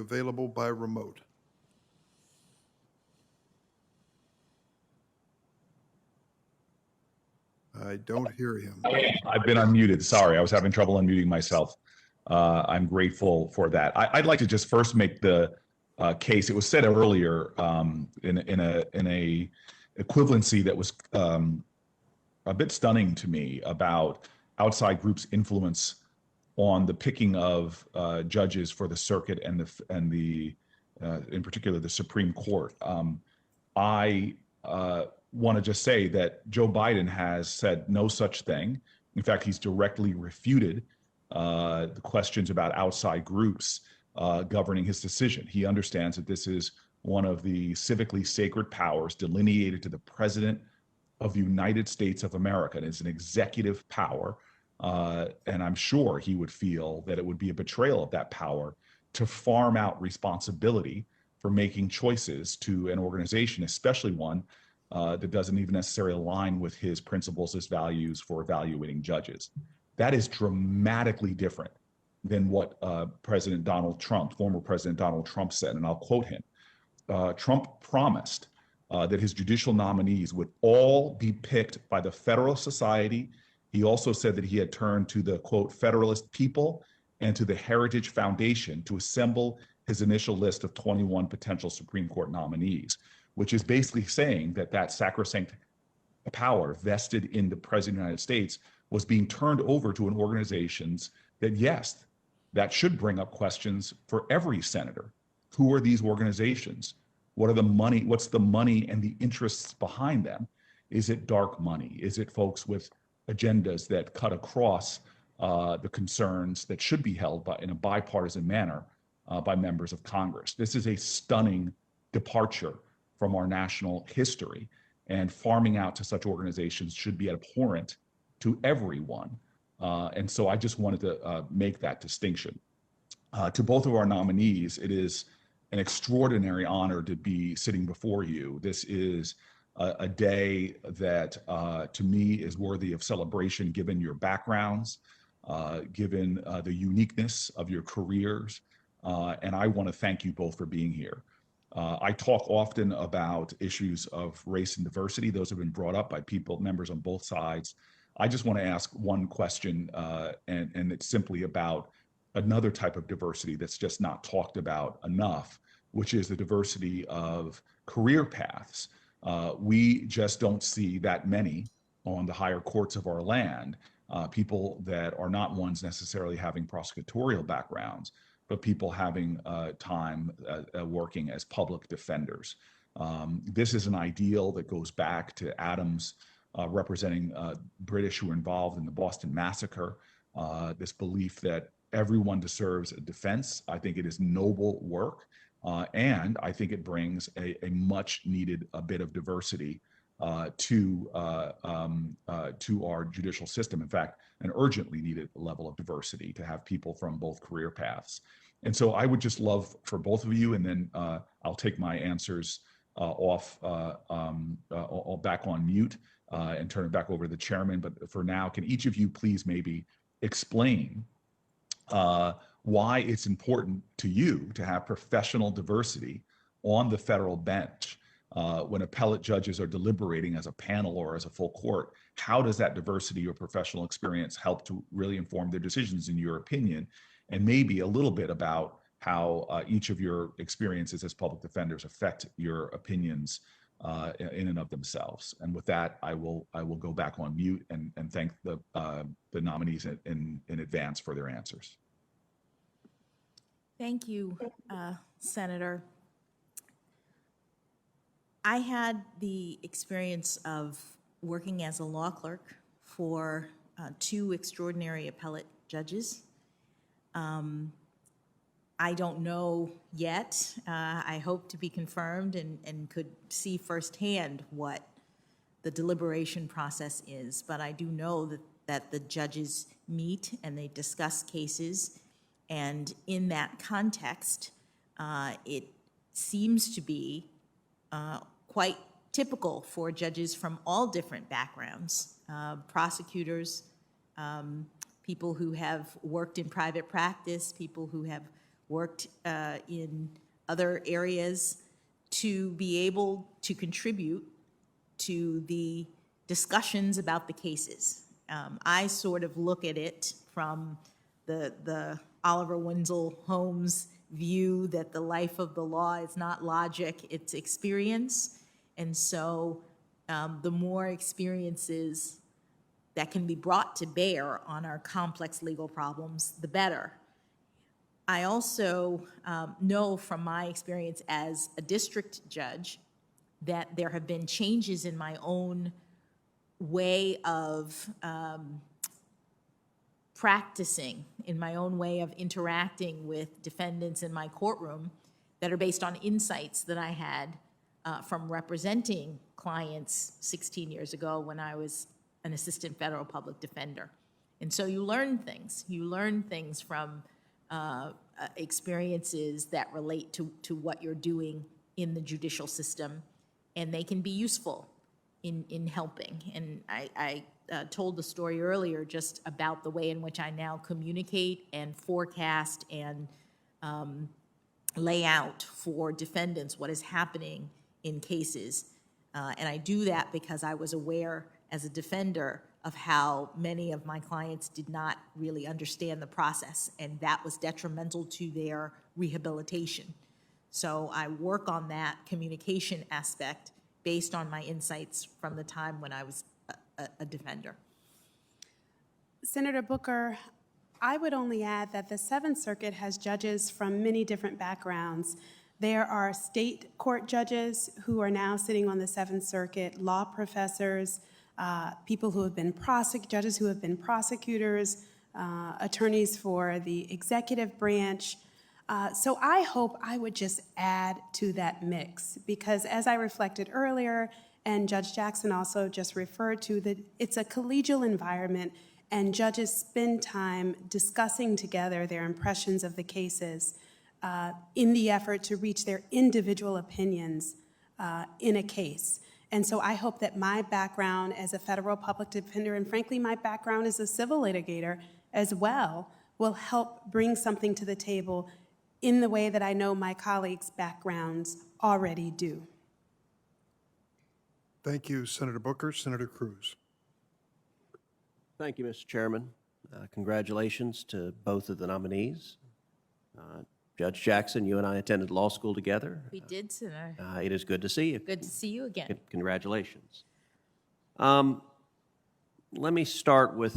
available by remote. I don't hear him. I've been unmuted. Sorry, I was having trouble unmuting myself. I'm grateful for that. I'd like to just first make the case. It was said earlier in a equivalency that was a bit stunning to me about outside groups' influence on the picking of judges for the circuit and the in particular the Supreme Court. I want to just say that Joe Biden has said no such thing. In fact, he's directly refuted the questions about outside groups governing his decision. He understands that this is one of the civically sacred powers delineated to the President of the United States of America. And it's an executive power. And I'm sure he would feel that it would be a betrayal of that power to farm out responsibility for making choices to an organization, especially one that doesn't even necessarily align with his principles, his values for evaluating judges. That is dramatically different than what President Donald Trump, former President Donald Trump said, and I'll quote him. Trump promised that his judicial nominees would all be picked by the Federalist Society. He also said that he had turned to the, quote, Federalist people and to the Heritage Foundation to assemble his initial list of 21 potential Supreme Court nominees, which is basically saying that that sacrosanct power vested in the President of the United States was being turned over to an organizations that, yes, that should bring up questions for every senator. Who are these organizations? What are the money? What's the money and the interests behind them? Is it dark money? Is it folks with agendas that cut across the concerns that should be held in a bipartisan manner by members of Congress? This is a stunning departure from our national history, and farming out to such organizations should be abhorrent to everyone. And so I just wanted to make that distinction. To both of our nominees, it is an extraordinary honor to be sitting before you. This is a day that to me is worthy of celebration given your backgrounds, given the uniqueness of your careers. And I want to thank you both for being here. I talk often about issues of race and diversity. Those have been brought up by members on both sides. I just want to ask one question, and it's simply about another type of diversity that's just not talked about enough, which is the diversity of career paths. We just don't see that many on the higher courts of our land, people that are not ones necessarily having prosecutorial backgrounds, but people having time working as public defenders. This is an ideal that goes back to Adams representing British who were involved in the Boston Massacre, this belief that everyone deserves a defense. I think it is noble work, and I think it brings a much needed bit of diversity to our judicial system. In fact, an urgently needed level of diversity to have people from both career paths. And so I would just love for both of you, and then I'll take my answers back on mute and turn it back over to the chairman. But for now, can each of you please maybe explain why it's important to you to have professional diversity on the federal bench when appellate judges are deliberating as a panel or as a full court? How does that diversity or professional experience help to really inform their decisions, in your opinion? And maybe a little bit about how each of your experiences as public defenders affect your opinions in and of themselves. And with that, I will go back on mute and thank the nominees in advance for their answers. Thank you, Senator. I had the experience of working as a law clerk for two extraordinary appellate judges. I don't know yet. I hope to be confirmed and could see firsthand what the deliberation process is, but I do know that the judges meet and they discuss cases, and in that context, it seems to be quite typical for judges from all different backgrounds, prosecutors, people who have worked in private practice, people who have worked in other areas to be able to contribute to the discussions about the cases. I sort of look at it from the Oliver Wendell Holmes view that the life of the law is not logic, it's experience. And so the more experiences that can be brought to bear on our complex legal problems, the better. I also know from my experience as a district judge that there have been changes in my own way of practicing, in my own way of interacting with defendants in my courtroom that are based on insights that I had from representing clients 16 years ago when I was an assistant federal public defender. And so you learn things. You learn things from experiences that relate to what you're doing in the judicial system, and they can be useful in helping. And I told the story earlier just about the way in which I now communicate and forecast and lay out for defendants what is happening in cases. And I do that because I was aware as a defender of how many of my clients did not really understand the process, and that was detrimental to their rehabilitation. So I work on that communication aspect based on my insights from the time when I was a defender. Senator Booker, I would only add that the Seventh Circuit has judges from many different backgrounds. There are state court judges who are now sitting on the Seventh Circuit, law professors, people who have been judges who have been prosecutors, attorneys for the executive branch. So I hope I would just add to that mix, because as I reflected earlier, and Judge Jackson also just referred to, that it's a collegial environment, and judges spend time discussing together their impressions of the cases in the effort to reach their individual opinions in a case. And so I hope that my background as a federal public defender, and frankly my background as a civil litigator as well, will help bring something to the table in the way that I know my colleagues' backgrounds already do. Thank you, Senator Booker. Senator Cruz. Thank you, Mr. Chairman. Congratulations to both of the nominees. Judge Jackson, you and I attended law school together. We did, Senator. It is good to see you. Good to see you again. Congratulations. Let me start with